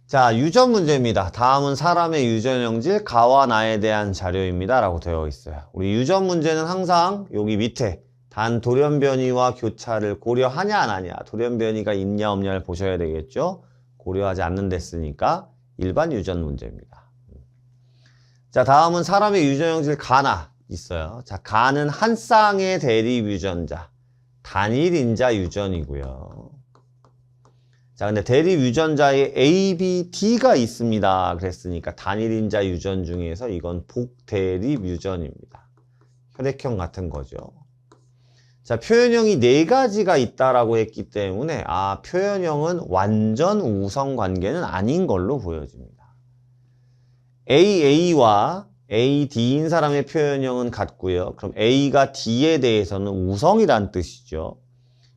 자, 유전 문제입니다. 다음은 사람의 유전형질 가와 나에 대한 자료입니다. 라고 되어 있어요. 우리 유전 문제는 항상 여기 밑에 단 돌연변이와 교차를 고려하냐 안 하냐, 돌연변이가 있냐 없냐를 보셔야 되겠죠. 고려하지 않는 데 쓰니까 일반 유전 문제입니다. 자, 다음은 사람의 유전형질 가나 있어요. 자, 가는 한 쌍의 대립 유전자, 단일 인자 유전이고요. 자, 근데 대립 유전자에 A, B, D가 있습니다. 그랬으니까 단일 인자 유전 중에서 이건 복대립 유전입니다. 혈액형 같은 거죠. 자, 표현형이 4가지가 있다라고 했기 때문에 표현형은 완전 우성 관계는 아닌 걸로 보여집니다. AA와 AD인 사람의 표현형은 같고요. 그럼 A가 D에 대해서는 우성이란 뜻이죠.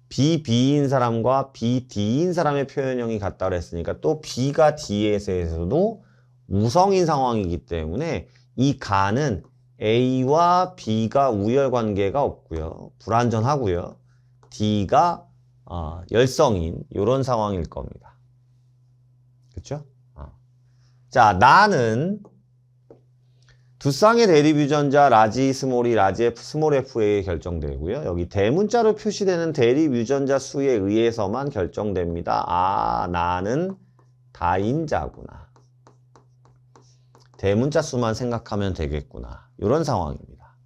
BB인 사람과 BD인 사람의 표현형이 같다고 했으니까 또 B가 D에 대해서도 우성인 상황이기 때문에 이 가는 A와 B가 우열 관계가 없고요. 불완전하고요. D가 열성인 이런 상황일 겁니다. 그렇죠? 자, 나는 두 쌍의 대립 유전자 라지 스몰이 라지 F 스몰 F에 의해 결정되고요. 여기 대문자로 표시되는 대립 유전자 수에 의해서만 결정됩니다. 나는 다인자구나. 대문자 수만 생각하면 되겠구나. 이런 상황입니다.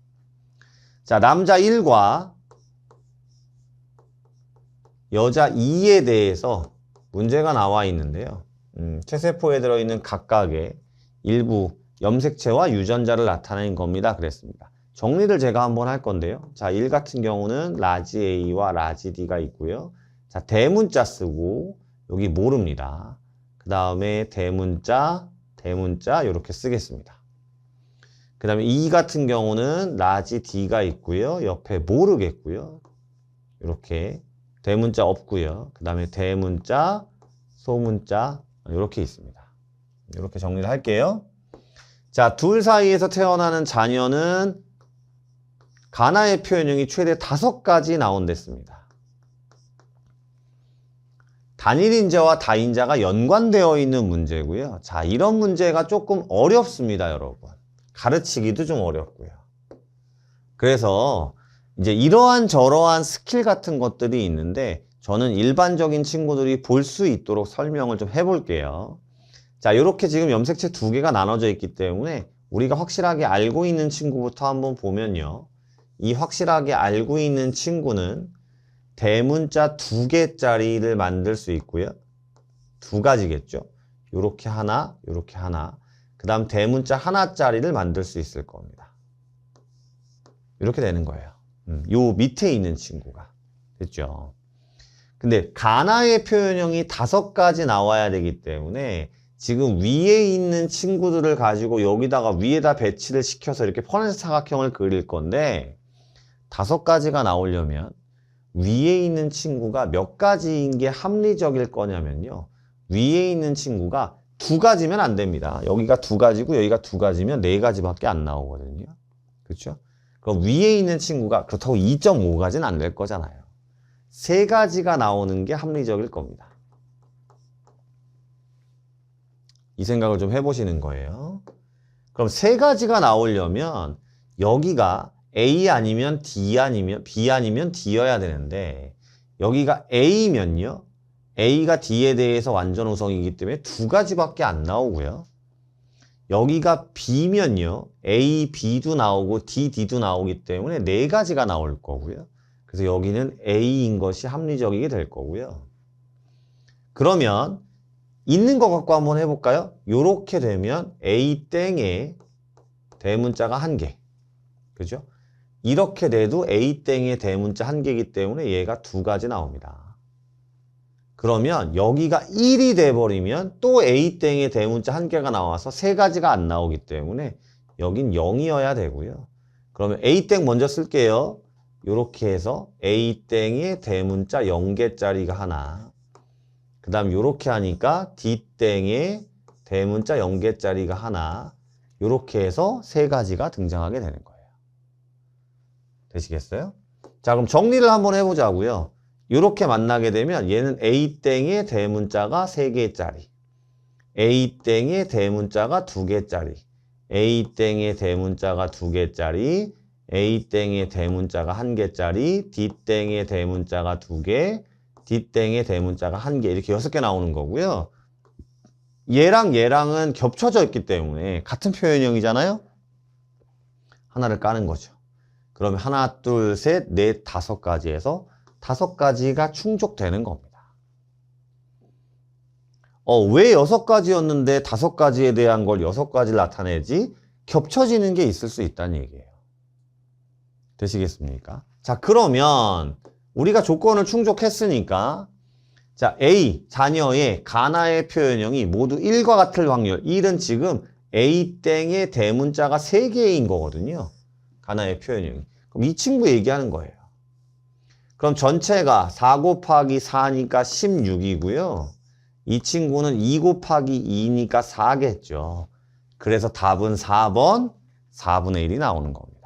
자, 남자 1과 여자 2에 대해서 문제가 나와 있는데요. 체세포에 들어있는 각각의 일부 염색체와 유전자를 나타내는 겁니다. 그랬습니다. 정리를 제가 한번 할 건데요. 자, 1 같은 경우는 라지 A와 라지 D가 있고요. 자, 대문자 쓰고 여기 모릅니다. 그 다음에 대문자 이렇게 쓰겠습니다. 그 다음에 2 같은 경우는 라지 D가 있고요. 옆에 모르겠고요. 이렇게 대문자 없고요. 그 다음에 대문자, 소문자 이렇게 있습니다. 이렇게 정리를 할게요. 자, 둘 사이에서 태어나는 자녀는 가나의 표현형이 최대 5가지 나온댔습니다. 단일 인자와 다인자가 연관되어 있는 문제고요. 자, 이런 문제가 조금 어렵습니다, 여러분. 가르치기도 좀 어렵고요. 그래서 이제 이러한 저러한 스킬 같은 것들이 있는데 저는 일반적인 친구들이 볼 수 있도록 설명을 좀 해볼게요. 자, 이렇게 지금 염색체 2개가 나눠져 있기 때문에 우리가 확실하게 알고 있는 친구부터 한번 보면요. 이 확실하게 알고 있는 친구는 대문자 2개짜리를 만들 수 있고요. 2가지겠죠. 요렇게 하나, 요렇게 하나. 그 다음 대문자 하나짜리를 만들 수 있을 겁니다. 이렇게 되는 거예요. 요 밑에 있는 친구가. 됐죠? 근데 가나의 표현형이 5가지 나와야 되기 때문에 지금 위에 있는 친구들을 가지고 여기다가 위에다 배치를 시켜서 이렇게 퍼렌트 사각형을 그릴 건데 5가지가 나오려면 위에 있는 친구가 몇 가지인 게 합리적일 거냐면요. 위에 있는 친구가 2가지면 안 됩니다. 여기가 2가지고 여기가 2가지면 4가지밖에 안 나오거든요. 그렇죠? 그럼 위에 있는 친구가 그렇다고 2.5가지는 안 될 거잖아요. 3가지가 나오는 게 합리적일 겁니다. 이 생각을 좀 해보시는 거예요. 그럼 3가지가 나오려면 여기가 A 아니면 D 아니면 B 아니면 D여야 되는데 여기가 A면요. A가 D에 대해서 완전 우성이기 때문에 2가지밖에 안 나오고요. 여기가 B면요. A, B도 나오고 D, D도 나오기 때문에 4가지가 나올 거고요. 그래서 여기는 A인 것이 합리적이게 될 거고요. 그러면 있는 것 갖고 한번 해볼까요? 요렇게 되면 A땡에 대문자가 1개. 그죠? 이렇게 돼도 A땡에 대문자 1개이기 때문에 얘가 2가지 나옵니다. 그러면 여기가 1이 돼버리면 또 A땡에 대문자 1개가 나와서 3가지가 안 나오기 때문에 여긴 0이어야 되고요. 그러면 A땡 먼저 쓸게요. 요렇게 해서 A땡에 대문자 0개짜리가 하나. 그 다음 요렇게 하니까 D땡에 대문자 0개짜리가 하나. 요렇게 해서 3가지가 등장하게 되는 거예요. 되시겠어요? 자, 그럼 정리를 한번 해보자고요. 요렇게 만나게 되면 얘는 A땡에 대문자가 3개짜리. A땡의 대문자가 2개짜리, A땡의 대문자가 2개짜리, A땡의 대문자가 1개짜리, D땡의 대문자가 2개, D땡의 대문자가 1개, 이렇게 6개 나오는 거고요. 얘랑 얘랑은 겹쳐져 있기 때문에 같은 표현형이잖아요. 하나를 까는 거죠. 그러면 하나, 둘, 셋, 넷, 5가지에서 5가지가 충족되는 겁니다. 왜 6가지였는데 5가지에 대한 걸 6가지를 나타내지? 겹쳐지는 게 있을 수 있다는 얘기예요. 되시겠습니까? 자, 그러면 우리가 조건을 충족했으니까 자, A, 자녀의 가나의 표현형이 모두 1과 같을 확률. 1은 지금 A땡의 대문자가 3개인 거거든요. 가나의 표현형이. 그럼 이 친구 얘기하는 거예요. 그럼 전체가 4 곱하기 4니까 16이고요. 이 친구는 2 곱하기 2니까 4겠죠. 그래서 답은 4번 4분의 1이 나오는 겁니다.